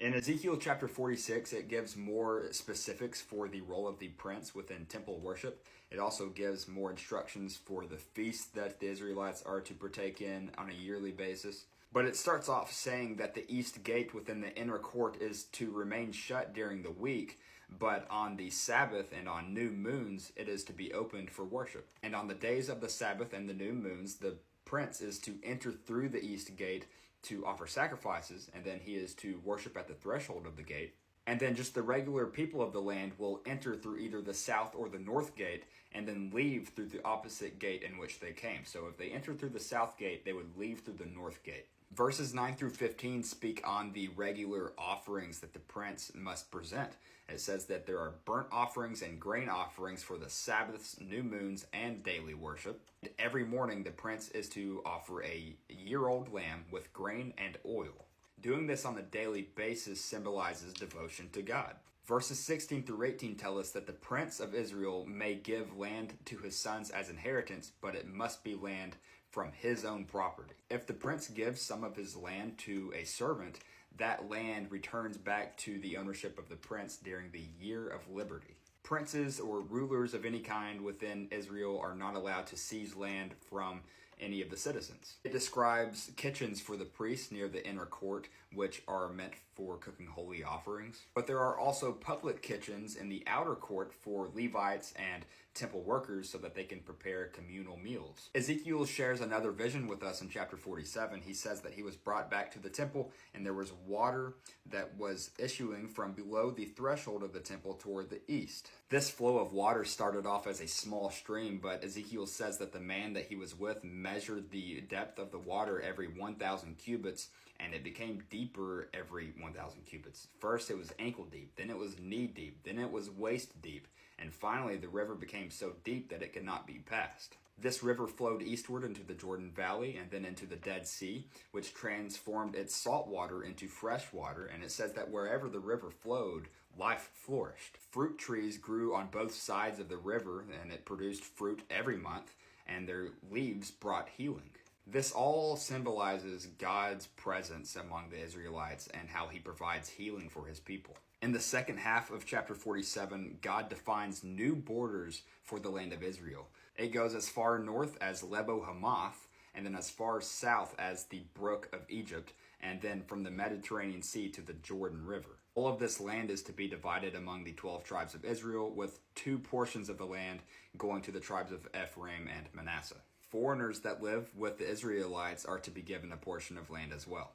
In Ezekiel chapter 46, it gives more specifics for the role of the prince within temple worship. It also gives more instructions for the feast that the Israelites are to partake in on a yearly basis. But it starts off saying that the east gate within the inner court is to remain shut during the week, but on the Sabbath and on new moons, it is to be opened for worship. And on the days of the Sabbath and the new moons, the prince is to enter through the east gate to offer sacrifices, and then he is to worship at the threshold of the gate. And then just the regular people of the land will enter through either the south or the north gate and then leave through the opposite gate in which they came. So if they entered through the south gate, they would leave through the north gate. Verses 9 through 15 speak on the regular offerings that the prince must present. It says that there are burnt offerings and grain offerings for the Sabbaths, new moons, and daily worship. And every morning the prince is to offer a year-old lamb with grain and oil. Doing this on a daily basis symbolizes devotion to God. Verses 16 through 18 tell us that the prince of Israel may give land to his sons as inheritance, but it must be land from his own property. If the prince gives some of his land to a servant, that land returns back to the ownership of the prince during the year of liberty. Princes or rulers of any kind within Israel are not allowed to seize land from any of the citizens. It describes kitchens for the priests near the inner court, which are meant for cooking holy offerings. But there are also public kitchens in the outer court for Levites and temple workers so that they can prepare communal meals. Ezekiel shares another vision with us in chapter 47. He says that he was brought back to the temple and there was water that was issuing from below the threshold of the temple toward the east. This flow of water started off as a small stream, but Ezekiel says that the man that he was with measured the depth of the water every 1,000 cubits, and it became deeper every 1,000 cubits. First it was ankle deep, then it was knee deep, then it was waist deep, and finally the river became so deep that it could not be passed. This river flowed eastward into the Jordan Valley and then into the Dead Sea, which transformed its salt water into fresh water, and it says that wherever the river flowed, life flourished. Fruit trees grew on both sides of the river, and it produced fruit every month, and their leaves brought healing. This all symbolizes God's presence among the Israelites and how he provides healing for his people. In the second half of chapter 47, God defines new borders for the land of Israel. It goes as far north as Lebo Hamath, and then as far south as the Brook of Egypt, and then from the Mediterranean Sea to the Jordan River. All of this land is to be divided among the 12 tribes of Israel, with 2 portions of the land going to the tribes of Ephraim and Manasseh. Foreigners that live with the Israelites are to be given a portion of land as well.